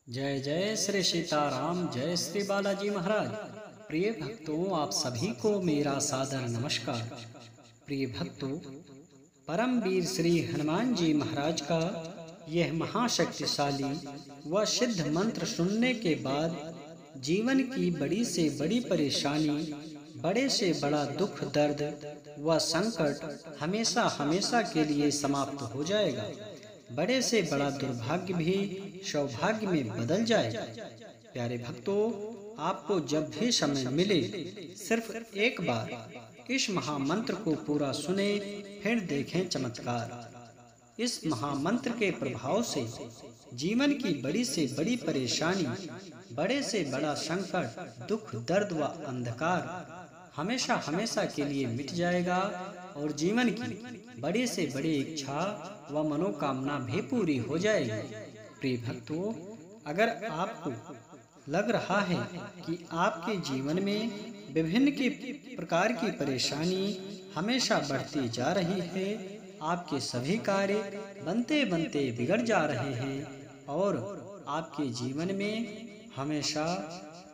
जय जय श्री सीताराम, जय श्री बालाजी महाराज। प्रिय भक्तों, आप सभी को मेरा सादर नमस्कार। प्रिय भक्तों, परम वीर श्री हनुमान जी महाराज का यह महाशक्तिशाली व सिद्ध मंत्र सुनने के बाद जीवन की बड़ी से बड़ी परेशानी, बड़े से बड़ा दुख, दर्द व संकट हमेशा हमेशा के लिए समाप्त हो जाएगा। बड़े से बड़ा दुर्भाग्य भी सौभाग्य में बदल जाएगा। प्यारे भक्तों, आपको जब भी समय मिले सिर्फ एक बार इस महामंत्र को पूरा सुने, फिर देखें चमत्कार। इस महामंत्र के प्रभाव से जीवन की बड़ी से बड़ी परेशानी, बड़े से बड़ा संकट, दुख, दर्द व अंधकार हमेशा हमेशा के लिए मिट जाएगा और जीवन की बड़ी से बड़ी इच्छा व मनोकामना भी पूरी हो जाएगी। प्रिय भक्तों, अगर आपको लग रहा है कि आपके जीवन में विभिन्न के प्रकार की परेशानी हमेशा बढ़ती जा रही है, आपके सभी कार्य बनते बनते बिगड़ जा रहे हैं और आपके जीवन में हमेशा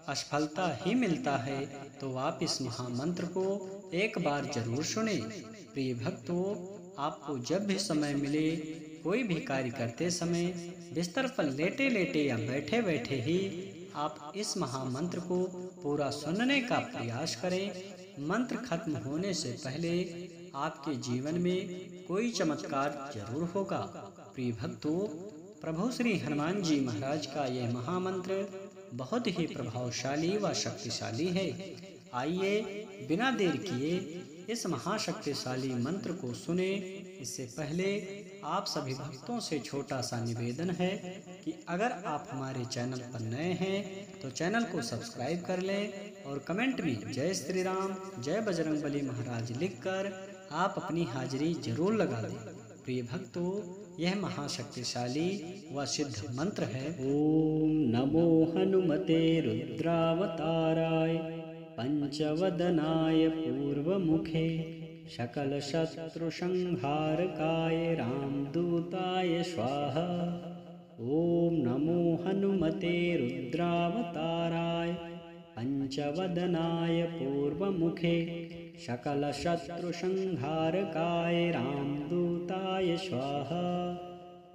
असफलता ही मिलता है, तो आप इस महामंत्र को एक बार जरूर सुने। प्रिय भक्तों, आपको जब भी समय मिले, कोई भी कार्य करते समय बिस्तर पर लेटे लेटे या बैठे बैठे ही आप इस महामंत्र को पूरा सुनने का प्रयास करें। मंत्र खत्म होने से पहले आपके जीवन में कोई चमत्कार जरूर होगा। प्रिय भक्तों, प्रभु श्री हनुमान जी महाराज का यह महामंत्र बहुत ही प्रभावशाली व शक्तिशाली है। आइए बिना देर किए इस महाशक्तिशाली मंत्र को सुने। इससे पहले आप सभी भक्तों से छोटा सा निवेदन है कि अगर आप हमारे चैनल पर नए हैं तो चैनल को सब्सक्राइब कर लें और कमेंट में जय श्री राम, जय बजरंगबली महाराज लिखकर आप अपनी हाजिरी जरूर लगा दें। प्रिय भक्तों, यह महाशक्तिशाली व सिद्ध मंत्र है। ओम नमो हनुमते रुद्रावताराय पंचवदनाय पूर्वमुखे सकल शत्रु संहारकाय रामदूताय स्वाहा। ओम नमो हनुमते रुद्रावताराय पंचवदनाय पूर्वमुखे सकल शत्रु संहारकाय रामदूताय स्वाहा।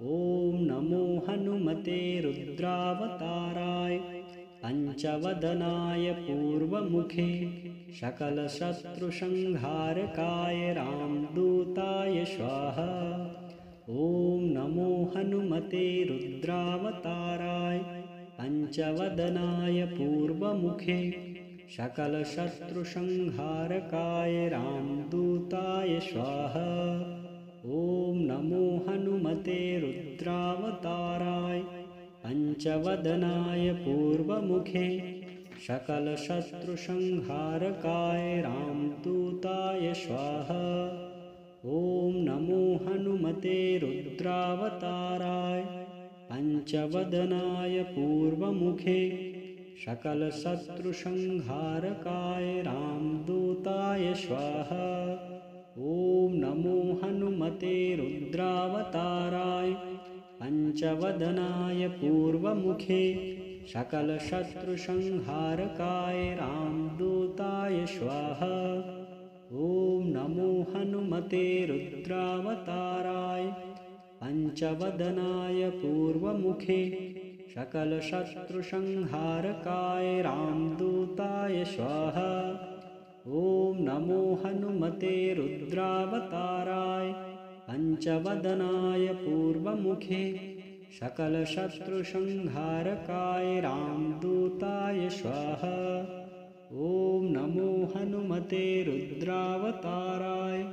ओम नमो हनुमते रुद्रावताराय पंचवदनाय पूर्वमुखे सकल शत्रु संहारकाय रामदूताय स्वाहा। ओम नमो हनुमते रुद्रावताराय पंचवदनाय पूर्वमुखे सकल शत्रु संहारकाय रामदूताय स्वाहा। ओम नमो हनुमते रुद्रावताराय पंचवदनाय पूर्वमुखे सकल शत्रु संहारकाय रामदूताय स्वाहा। ओम नमो हनुमते रुद्रावताराय पंचवदनाय पूर्वमुखे सकल शत्रु संहारकाय रामदूताय स्वाहा। ओम नमो हनुमते रुद्रावताराय पंचवदनाय पूर्वमुखे सकल शत्रु संहारकाय रामदूताय स्वाहा। ओम नमो हनुमते रुद्रावताराय पंचवदनाय पूर्वमुखे सकल शत्रु संहारकाय रामदूताय स्वाहा। ओम नमो हनुमते रुद्रावताराय पंचवदनाय पूर्वमुखे सकल शत्रु संहारकाय रामदूताय स्वाहा। ओम नमो हनुमते रुद्रावताराय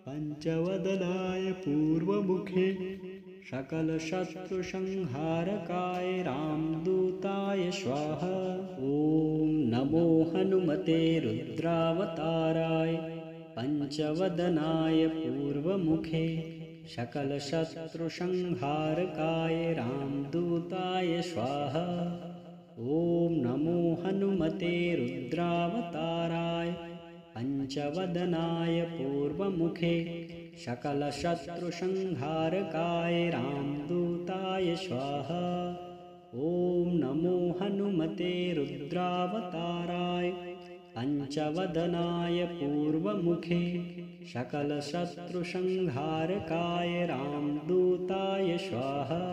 पंचवदनाय पूर्वमुखे सकल शत्रु संहारकाय रामदूताय स्वाहा। ओम नमो हनुमते रुद्रावताराय पंचवदनाय पूर्वमुखे सकल शत्रु संहारकाय रामदूताय स्वाहा। ओम नमो हनुमते रुद्रावताराय पंचवदनाय पूर्वमुखे सकल शत्रु संहारकाय रामदूताय स्वाहा। ओम हनुमते रुद्रावताराय पंचवदनाय पूर्वमुखे सकलशत्रुसंहारकाय रामदूताय स्वाहा।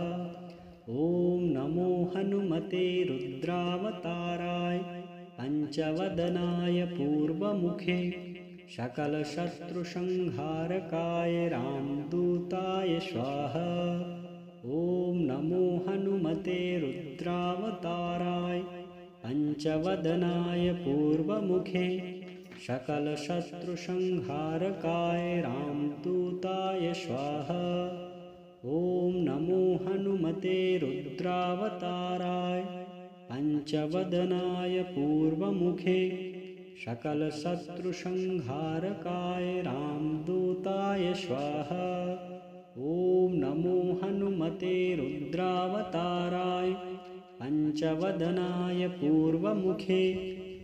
ॐ नमो हनुमते रुद्रावताराय पंचवदनाय पूर्वमुखे सकलशत्रुसंहारकाय रामदूताय स्वाहा। ॐ नमो हनुमते रुद्रावताराय पंचवदनाय पूर्वमुखे सकलशत्रुसंहारकाय रामदूताय स्वाहा। ॐ नमो हनुमते रुद्रावताराय पंचवदनाय पूर्वमुखे सकलशत्रुसंहारकाय रामदूताय स्वाहा। ॐ नमो हनुमते रुद्रावताराय पंचवदनाय पूर्वमुखे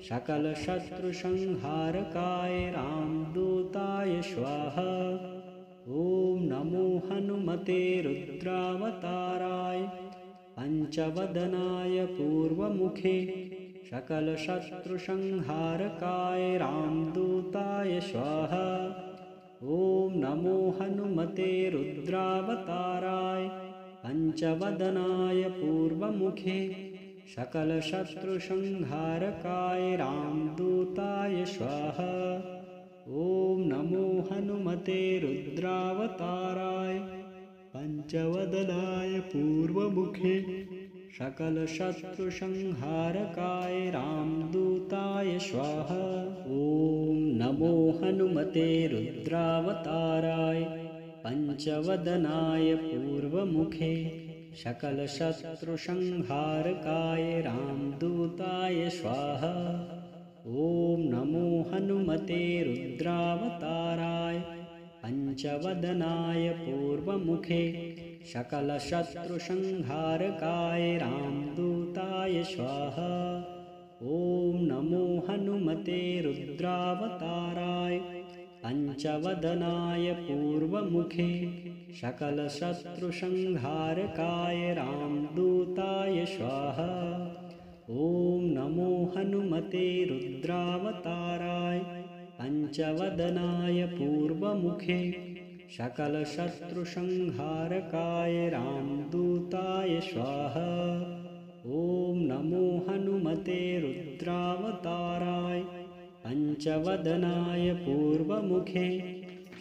सकलशत्रुसंहारकाय रामदूताय स्वाहा। ॐ नमो हनुमते रुद्रावताराय पंचवदनाय पूर्वमुखे सकलशत्रुसंहारकाय रामदूताय स्वाहा। ॐ नमो हनुमते रुद्रावताराय पंचवदनाय पूर्वमुखे सकलशत्रुसंहारकाय रामदूताय स्वाहा। ॐ नमो हनुमते रुद्रावताराय पंचवदनाय पूर्वमुखे सकलशत्रुसंहारकाय रामदूताय स्वाहा। ॐ नमो हनुमते रुद्रावताराय पंचवदनाय पूर्वमुखे सकलशत्रुसंहारकाय रामदूताय स्वाहा। ॐ नमो हनुमते रुद्रावताराय पंचवदनाय पूर्वमुखे सकलशत्रुसंहारकाय रामदूताय स्वाहा। ॐ नमो हनुमते रुद्रावताराय पंचवदनाय पूर्वमुखे सकलशत्रुसंहारकाय रामदूताय स्वाहा। ॐ नमो हनुमते रुद्रावताराय पंचवदनाय पूर्वमुखे सकलशत्रुसंहारकाय रामदूताय स्वाहा। ॐ नमो हनुमते रुद्रावताराय पंचवदनाय पूर्वमुखे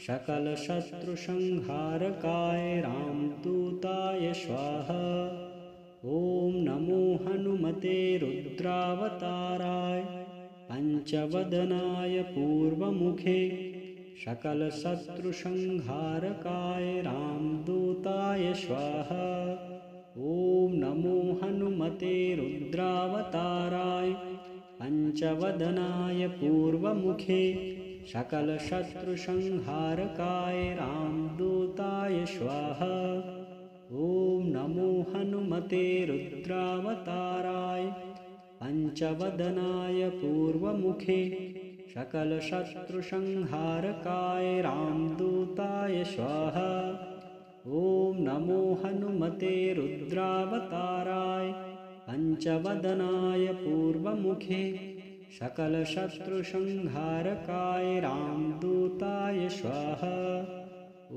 सकलशत्रुसंहारकाय रामदूताय स्वाहा। ॐ नमो हनुमते रुद्रावताराय पंचवदनाय पूर्वमुखे सकलशत्रुसंहारकाय रामदूताय स्वाहा। ॐ नमो हनुमते रुद्रावताराय पंचवदनाय पूर्वमुखे सकलशत्रुसंहारकाय रामदूताय स्वाहा। ॐ नमो हनुमते रुद्रावताराय पंचवदनाय पूर्वमुखे सकलशत्रुसंहारकाय रामदूताय स्वाहा। ॐ नमो हनुमते रुद्रावताराय पंचवदनाय पूर्वमुखे सकलशत्रुसंहारकाय रामदूताय स्वाहा। ॐ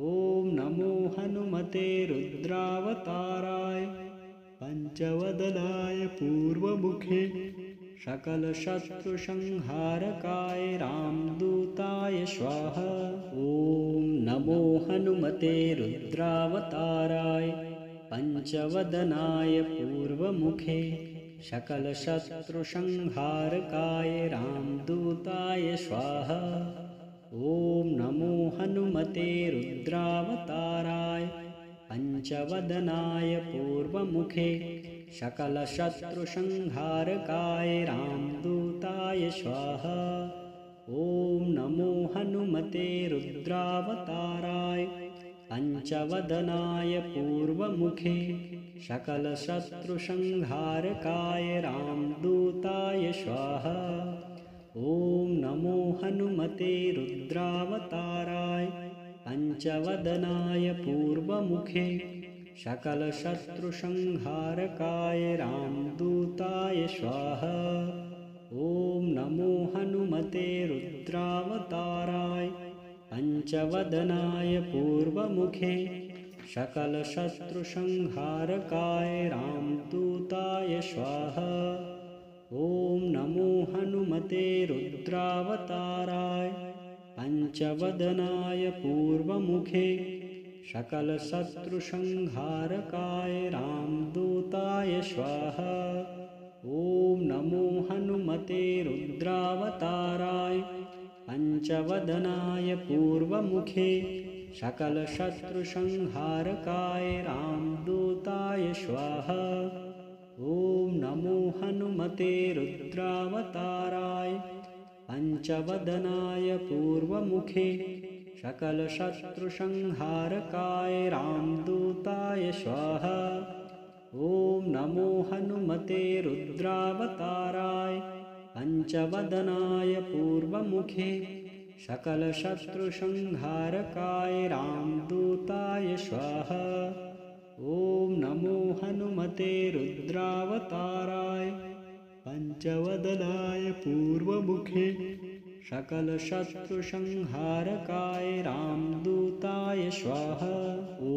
नमो हनुमते रुद्रावताराय पंचवदनाय पूर्वमुखे सकलशत्रुसंहारकाय रामदूताय स्वाहा। ॐ नमो हनुमते रुद्रावताराय पंचवदनाय पूर्वमुखे सकलशत्रुसंहारकाय रामदूताय स्वाहा। ॐ नमो हनुमते रुद्रावताराय पंचवदनाय पूर्वमुखे सकलशत्रुसंहारकाय रामदूताय स्वाहा। ॐ नमो हनुमते रुद्रावताराय पंचवदनाय पूर्वमुखे सकलशत्रुसंहारकाय रामदूताय स्वाहा। ॐ नमो हनुमते रुद्रावताराय पंचवदनाय पूर्वमुखे सकलशत्रुसंहारकाय रामदूताय रामदूताय स्वाहा। ॐ नमो हनुमते रुद्रावताराय पञ्चवदनाय पूर्वमुखे सकलशत्रुसंहारकाय रामदूताय स्वाहा। ॐ नमो हनुमते रुद्रावताराय पञ्चवदनाय पूर्वमुखे सकलशत्रुसंहारकाय रामदूताय स्वाहा। ॐ नमो हनुमते रुद्रावताराय पञ्चवदनाय पूर्वमुखे सकलशत्रुसंहारकाय रामदूताय स्वाहा। ॐ नमो हनुमते रुद्रावताराय पञ्चवदनाय पूर्वमुखे सकलशत्रुसंहारकाय रामदूताय स्वाहा। ॐ नमो हनुमते रुद्रावताराय पञ्चवदनाय पूर्वमुखे सकलशत्रुसंहारकाय रामदूताय स्वाहा। ॐ नमो हनुमते रुद्रावताराय पञ्चवदनाय पूर्वमुखे सकलशत्रुसंहारकाय रामदूताय स्वाहा। ॐ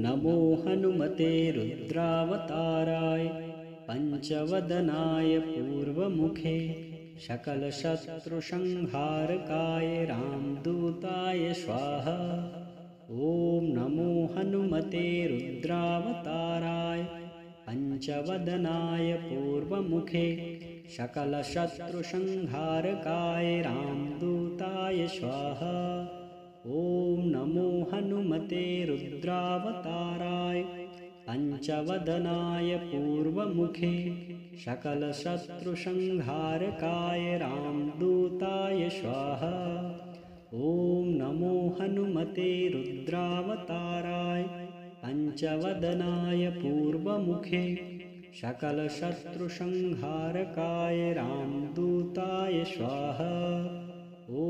नमो हनुमते रुद्रावताराय पञ्चवदनाय पूर्वमुखे सकलशत्रुसंहारकाय रामदूताय स्वाहा। ॐ नमो हनुमते रुद्रावताराय पञ्चवदनाय पूर्वमुखे सकलशत्रुसंहारकाय रामदूताय स्वाहा। ॐ नमो हनुमते रुद्रावताराय पञ्चवदनाय पूर्वमुखे सकलशत्रुसंहारकाय रामदूताय स्वाहा। ॐ नमो हनुमते रुद्रावताराय पञ्चवदनाय पूर्वमुखे सकलशत्रुसंहारकाय रामदूताय स्वाहा। ॐ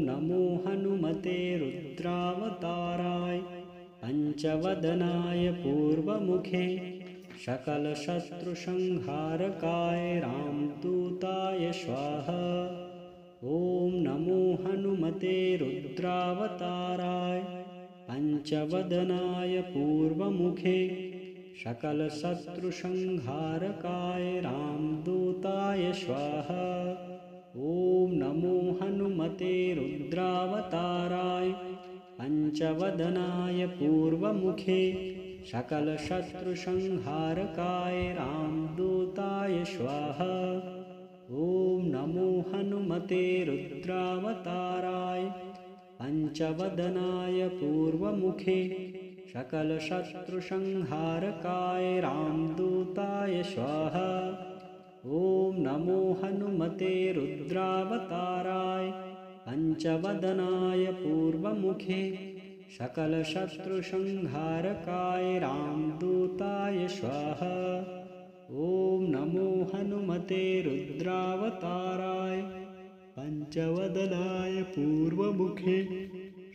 नमो हनुमते रुद्रावताराय पञ्चवदनाय पूर्वमुखे सकलशत्रुसंहारकाय रामदूताय स्वाहा। ॐ नमो हनुमते रुद्रावताराय पञ्चवदनाय पूर्वमुखे सकलशत्रुसंहारकाय रामदूताय स्वाहा। ॐ नमो हनुमते रुद्रावताराय पञ्चवदनाय पूर्वमुखे सकलशत्रुसंहारकाय रामदूताय स्वाहा। ॐ नमो हनुमते रुद्रावताराय पञ्चवदनाय पूर्वमुखे सकलशत्रुसंहारकाय रामदूताय स्वाहा। ॐ नमो हनुमते रुद्रावताराय पञ्चवदनाय पूर्वमुखे सकलशत्रुसंहारकाय रामदूताय स्वाहा। ॐ नमो हनुमते रुद्रावताराय पञ्चवदनाय पूर्वमुखे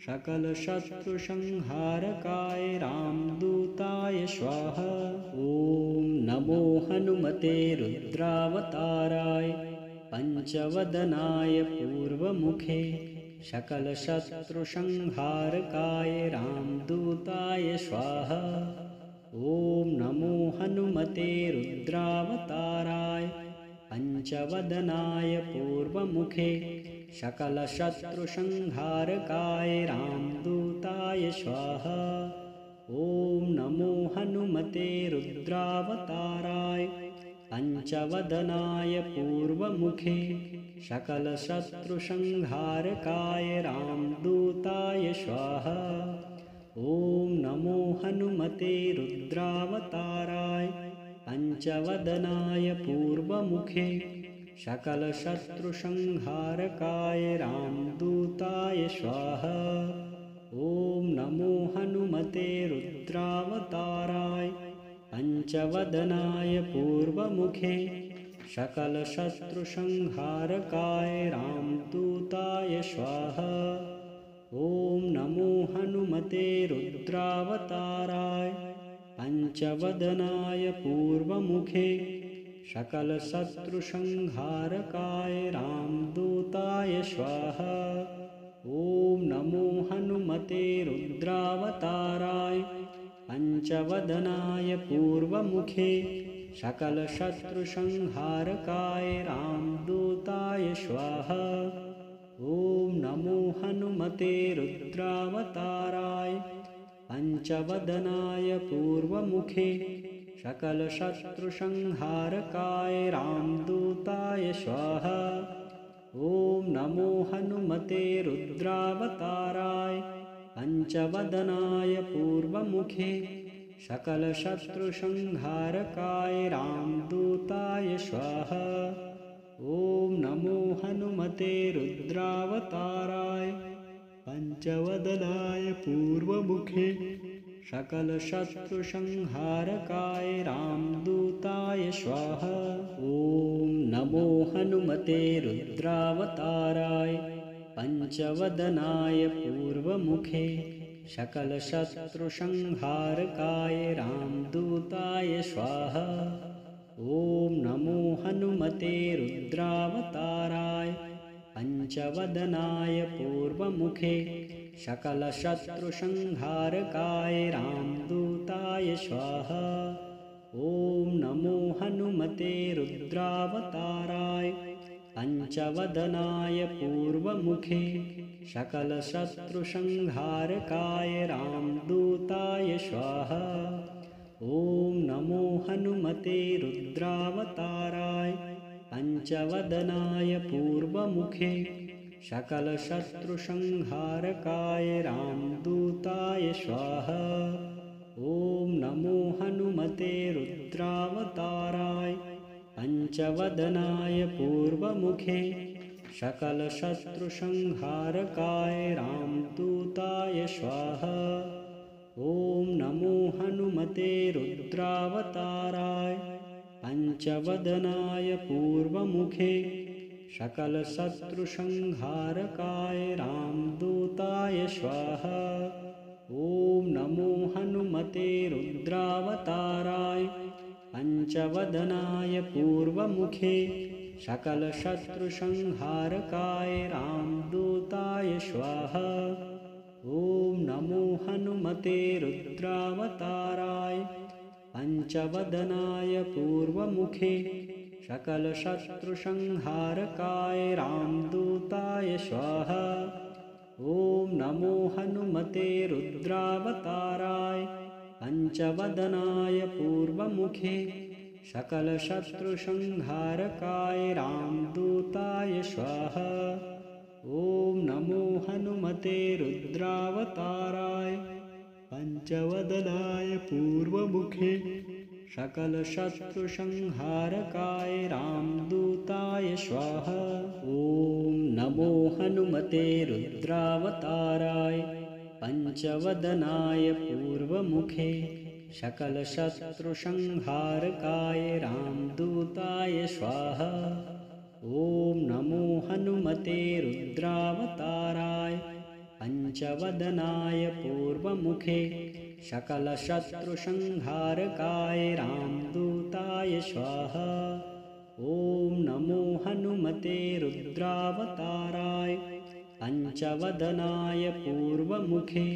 सकलशत्रुसंहारकाय रामदूताय स्वाहा। ॐ नमो हनुमते रुद्रावताराय पञ्चवदनाय पूर्वमुखे सकलशत्रुसंहारकाय रामदूताय स्वाहा। ॐ नमो हनुमते रुद्रावताराय पञ्चवदनाय पूर्वमुखे सकलशत्रुसंहारकाय रामदूताय स्वाहा। ॐ नमो हनुमते रुद्रावताराय पञ्चवदनाय पूर्वमुखे सकलशत्रुसंहारकाय रामदूताय स्वाहा। ॐ नमो हनुमते रुद्रावताराय पञ्चवदनाय पूर्वमुखे सकलशत्रुसंहारकाय रामदूताय स्वाहा। ॐ नमो हनुमते रुद्रावताराय पञ्चवदनाय पूर्वमुखे सकलशत्रुसंहारकाय रामदूताय स्वाहा। ॐ नमो हनुमते रुद्रावताराय पञ्चवदनाय पूर्वमुखे सकलशत्रुसंहारकाय रामदूताय स्वाहा। ॐ नमो हनुमते रुद्रावताराय पंचवदनाय पूर्वमुखे सकलशत्रुसंहारकाय रामदूताय स्वाहा। ॐ नमो हनुमते रुद्रावताराय पंचवदनाय पूर्वमुखे सकलशत्रुसंहारकाय रामदूताय स्वाहा। ॐ नमो हनुमते रुद्रावताराय पंचवदनाय पूर्वमुखे सकलशत्रुसंहारकाय रामदूताय स्वाहा। ॐ नमो हनुमते रुद्रावताराय पंचवदनाय पूर्वमुखे सकलशत्रुसंहारकाय रामदूताय स्वाहा। ॐ नमो हनुमते रुद्रावताराय पंचवदनाय पूर्वमुखे सकलशत्रुसंहारकाय रामदूताय स्वाहा। ॐ नमो हनुमते रुद्रावताराय पंचवदनाय पूर्वमुखे सकलशत्रुसंहारकाय रामदूताय स्वाहा। ॐ नमो हनुमते रुद्रावताराय पंचवदनाय पूर्वमुखे सकलशत्रुसंहारकाय रामदूताय स्वाहा। ॐ नमो हनुमते रुद्रावताराय पंचवदनाय पूर्वमुखे सकलशत्रुसंहारकाय रामदूताय स्वाहा। ॐ नमो हनुमते रुद्रावताराय पंचवदनाय पूर्वमुखे सकलशत्रुसंहारकाय रामदूताय स्वाहा। ॐ नमो हनुमते रुद्रावताराय पंचवदनाय पूर्वमुखे सकलशत्रुसंहारकाय रामदूताय स्वाहा। ॐ नमो हनुमते रुद्रावताराय पंचवदनाय पूर्वमुखे सकलशत्रुसंहारकाय रामदूताय स्वाहा। ॐ नमो हनुमते रुद्रावताराय पंचवदनाय पूर्वमुखे सकलशत्रुसंहारकाय रामदूताय स्वाहा। ॐ नमो हनुमते रुद्रावताराय पंचवदनाय पूर्वमुखे सकलशत्रुसंहारकाय रामदूताय स्वाहा। ॐ नमो हनुमते रुद्रावताराय पंचवदनाय पूर्वमुखे सकलशत्रुसंहारकाय रामदूताय स्वाहा। ॐ नमो हनुमते रुद्रावताराय पंचवदनाय पूर्वमुखे सकलशत्रुसंहारकाय रामदूताय स्वाहा। ॐ नमो हनुमते रुद्रावताराय पंचवदनाय पूर्वमुखे सकलशत्रुसंहारकाय रामदूताय स्वाहा। ॐ नमो हनुमते रुद्रावताराय पंचवदनाय पूर्वमुखे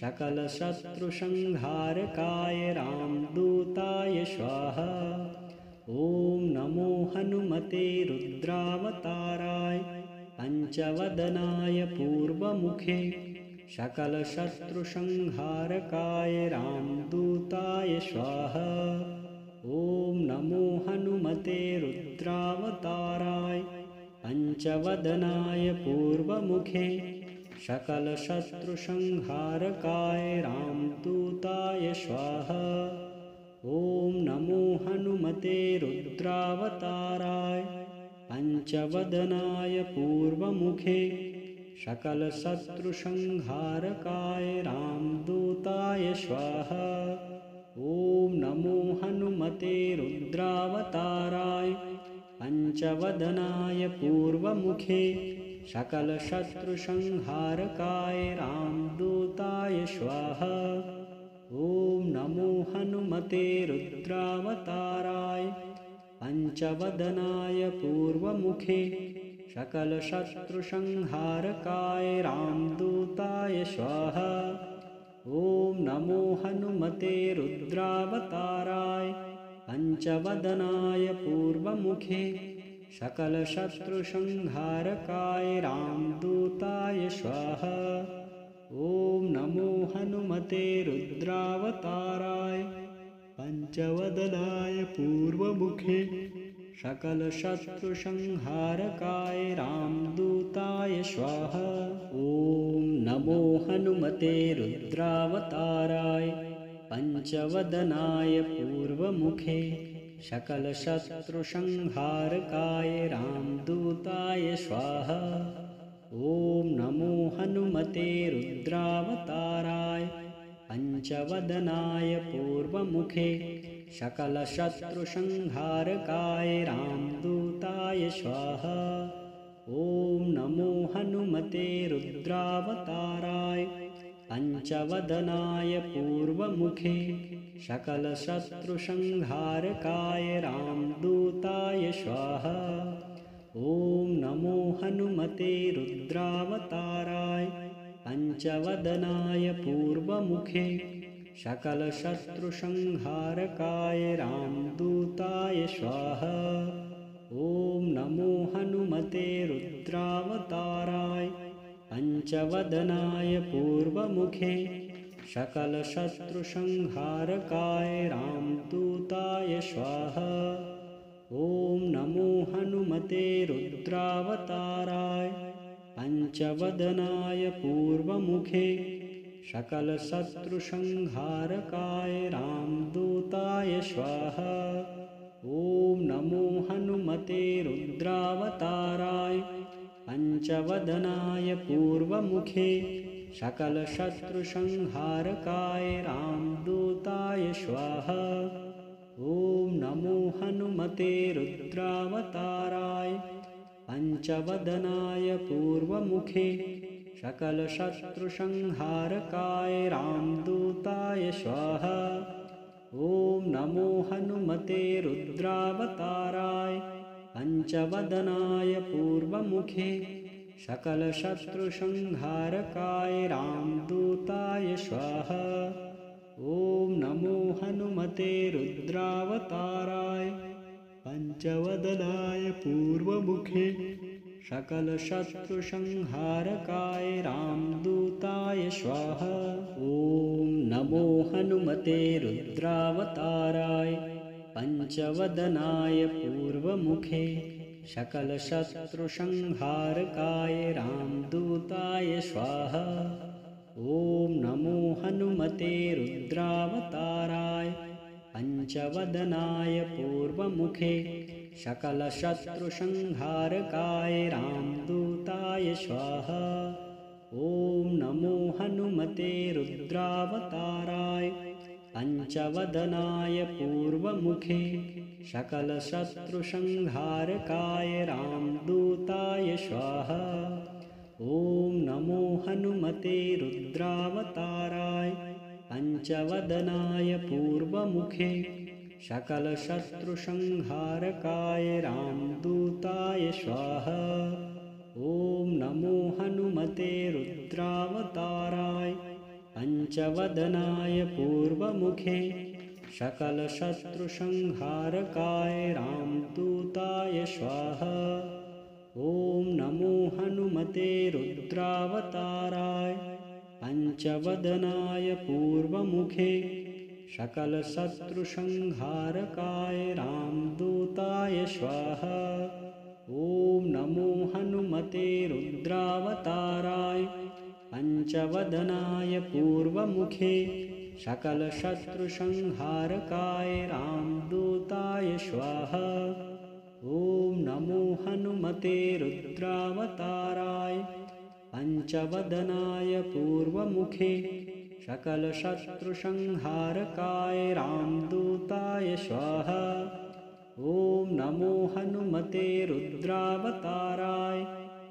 सकलशत्रुसंहारकाय रामदूताय स्वाहा। ॐ नमो हनुमते रुद्रावताराय पंचवदनाय पूर्वमुखे सकलशत्रुसंहारकाय रामदूताय स्वाहा। ॐ नमो हनुमते रुद्रावताराय पंचवदनाय पूर्वमुखे सकलशत्रुसंहारकाय रामदूताय स्वाहा। ॐ नमो हनुमते रुद्रावताराय पंचवदनाय पूर्वमुखे सकलशत्रुसंहारकाय रामदूताय स्वाहा। ॐ नमो हनुमते रुद्रावताराय पंचवदनाय पूर्वमुखे सकलशत्रुसंहारकाय रामदूताय स्वाहा। ॐ नमो हनुमते रुद्रावताराय पञ्चवदनाय पूर्वमुखे सकलशत्रुसंहारकाय रामदूताय स्वाहा। ॐ नमो हनुमते रुद्रावताराय पञ्चवदनाय पूर्वमुखे सकलशत्रुसंहारकाय रामदूताय स्वाहा। ॐ नमो हनुमते रुद्रावताराय पञ्चवदनाय पूर्वमुखे सकलशत्रुसंहारकाय रामदूताय स्वाहा। ॐ नमो हनुमते रुद्रावताराय पञ्चवदनाय पूर्वमुखे सकलशत्रुसंहारकाय रामदूताय स्वाहा। ॐ नमो हनुमते रुद्रावताराय पञ्चवदनाय पूर्वमुखे सकलशत्रुसंहारकाय रामदूताय स्वाहा। ॐ नमो हनुमते रुद्रावताराय पञ्चवदनाय पूर्वमुखे सकलशत्रुसंहारकाय रामदूताय स्वाहा। ॐ नमो हनुमते रुद्रावताराय पञ्चवदनाय पूर्वमुखे सकलशत्रुसंहारकाय रामदूताय स्वाहा। ॐ नमो हनुमते रुद्रावताराय पञ्चवदनाय पूर्वमुखे सकलशत्रुसंहारकाय रामदूताय स्वाहा। ॐ नमो हनुमते रुद्रावताराय पञ्चवदनाय पूर्वमुखे सकलशत्रुसंहारकाय रामदूताय स्वाहा। ॐ नमो हनुमते रुद्रावताराय पञ्चवदनाय पूर्वमुखे सकलशत्रुसंहारकाय रामदूताय स्वाहा। ॐ नमो हनुमते रुद्रावताराय पञ्चवदनाय पूर्वमुखे सकलशत्रुसंहारकाय रामदूताय स्वाहा। ॐ नमो हनुमते रुद्रावताराय पञ्चवदनाय पूर्वमुखे सकलशत्रुसंहारकाय रामदूताय स्वाहा। ॐ नमो हनुमते रुद्रावताराय पञ्चवदनाय पूर्वमुखे सकलशत्रुसंहारकाय रामदूताय स्वाहा। ॐ नमो हनुमते रुद्रावताराय पञ्चवदनाय पूर्वमुखे सकलशत्रुसंहारकाय रामदूताय स्वाहा। ॐ नमो हनुमते रुद्रावताराय पञ्चवदनाय पूर्वमुखे सकलशत्रुसंहारकाय रामदूताय स्वाहा। ॐ नमो हनुमते रुद्रावताराय पञ्चवदनाय पूर्वमुखे सकलशत्रुसंहारकाय रामदूताय स्वाहा। ॐ नमो हनुमते रुद्रावताराय पञ्चवदनाय पूर्वमुखे सकलशत्रुसंहारकाय रामदूताय स्वाहा। ॐ नमो हनुमते रुद्रावताराय पञ्चवदनाय पूर्वमुखे सकलशत्रुसंहारकाय रामदूताय स्वाहा। ॐ नमो हनुमते रुद्रावताराय पञ्चवदनाय पूर्वमुखे सकलशत्रुसंहारकाय रामदूताय स्वाहा। ॐ नमो हनुमते रुद्रावताराय पञ्चवदनाय पूर्वमुखे सकलशत्रुसंहारकाय रामदूताय स्वाहा। ॐ नमो हनुमते रुद्रावताराय पञ्चवदनाय पूर्वमुखे सकलशत्रुसंहारकाय रामदूताय स्वाहा। ॐ नमो हनुमते रुद्रावताराय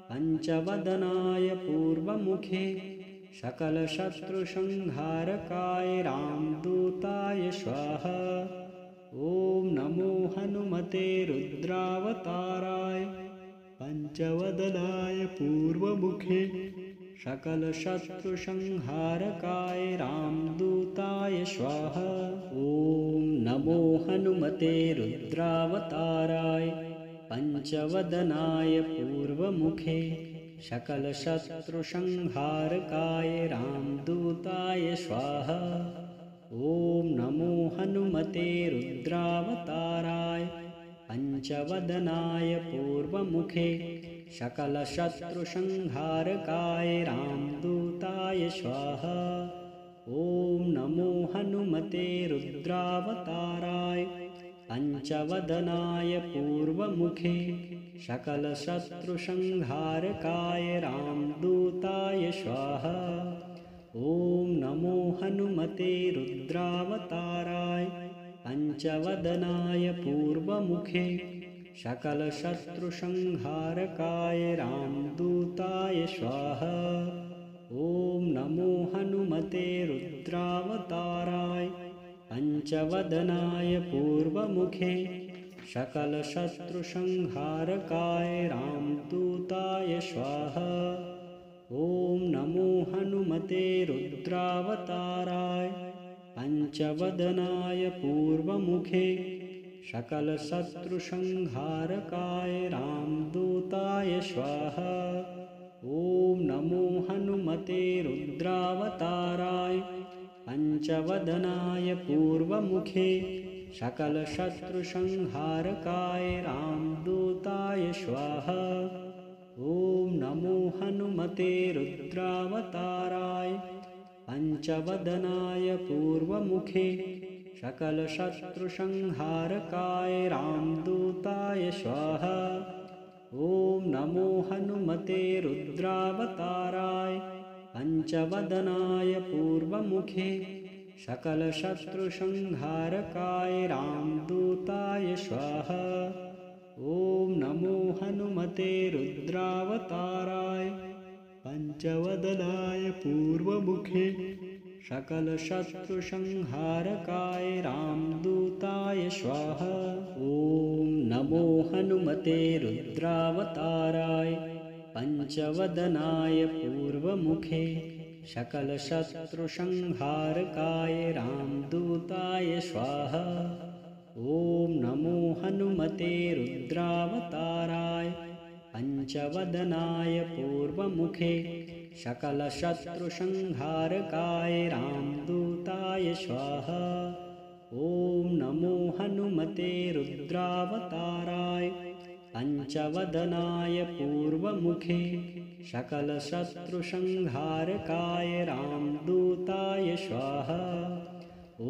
पञ्चवदनाय पूर्वमुखे सकलशत्रुसंहारकाय रामदूताय स्वाहा। ॐ नमो हनुमते रुद्रावताराय पञ्चवदनाय पूर्वमुखे सकलशत्रुसंहारकाय रामदूताय स्वाहा। ॐ नमो हनुमते रुद्रावताराय पञ्चवदनाय पूर्वमुखे सकलशत्रुसंहारकाय रामदूताय स्वाहा। ॐ नमो हनुमते रुद्रावताराय पञ्चवदनाय पूर्वमुखे सकलशत्रुसंहारकाय रामदूताय स्वाहा। ॐ नमो हनुमते रुद्रावताराय पञ्चवदनाय पूर्वमुखे सकलशत्रुसंहारकाय रामदूताय स्वाहा। ॐ नमो हनुमते रुद्रावताराय पञ्चवदनाय पूर्वमुखे सकलशत्रुसंहारकाय रामदूताय स्वाहा। ॐ नमो हनुमते रुद्रावताराय पञ्चवदनाय पूर्वमुखे सकलशत्रुसंहारकाय रामदूताय स्वाहा। ॐ नमो हनुमते रुद्रावताराय पञ्चवदनाय पूर्वमुखे सकलशत्रुसंहारकाय रामदूताय स्वाहा। ॐ नमो हनुमते रुद्रावताराय पञ्चवदनाय पूर्वमुखे सकलशत्रुसंहारकाय रामदूताय स्वाहा। ॐ नमो हनुमते रुद्रावताराय पञ्चवदनाय पूर्वमुखे सकलशत्रुसंहारकाय रामदूताय स्वाहा। ॐ नमो हनुमते रुद्रावताराय पञ्चवदनाय पूर्वमुखे सकलशत्रुसंहारकाय रामदूताय स्वाहा। ॐ नमो हनुमते रुद्रावताराय पञ्चवदनाय पूर्वमुखे सकलशत्रुसंहारकाय रामदूताय स्वाहा। ॐ नमो हनुमते रुद्रावताराय पञ्चवदनाय पूर्वमुखे सकलशत्रुसंहारकाय रामदूताय स्वाहा। ॐ नमो हनुमते रुद्रावताराय पञ्चवदनाय पूर्वमुखे सकलशत्रुसंहारकाय रामदूताय स्वाहा। ॐ नमो हनुमते रुद्रावताराय पञ्चवदनाय पूर्वमुखे सकलशत्रुसंहारकाय रामदूताय स्वाहा। ॐ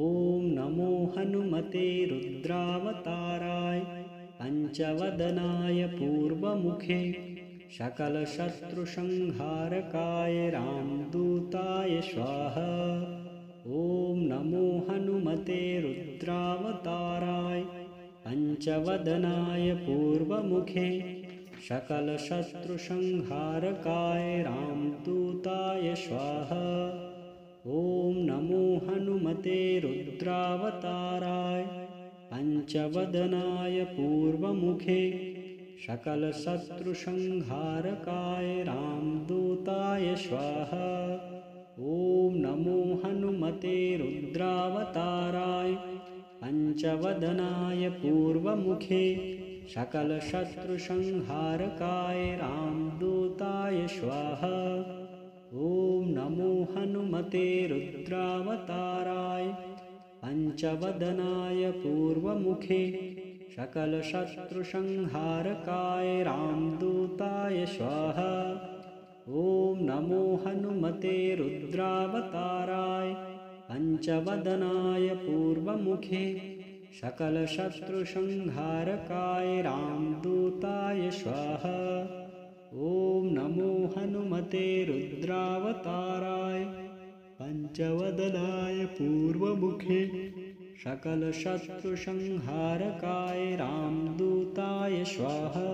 नमो हनुमते रुद्रावताराय पञ्चवदनाय पूर्वमुखे सकलशत्रुसंहारकाय रामदूताय स्वाहा। ॐ नमो हनुमते रुद्रावताराय पञ्चवदनाय पूर्वमुखे सकलशत्रुसंहारकाय रामदूताय स्वाहा। ॐ नमो हनुमते रुद्रावताराय पञ्चवदनाय पूर्वमुखे सकलशत्रुसंहारकाय रामदूताय स्वाहा। ॐ नमो हनुमते रुद्रावताराय पञ्चवदनाय पूर्वमुखे सकलशत्रुसंहारकाय रामदूताय स्वाहा। ॐ नमो हनुमते रुद्रावताराय पञ्चवदनाय पूर्वमुखे सकलशत्रुसंहारकाय रामदूताय स्वाहा। ॐ नमो हनुमते रुद्रावताराय पञ्चवदनाय पूर्वमुखे सकलशत्रुसंहारकाय रामदूताय स्वाहा। ॐ नमो हनुमते रुद्रावताराय पञ्चवदनाय पूर्वमुखे सकलशत्रुसंहारकाय रामदूताय स्वाहा।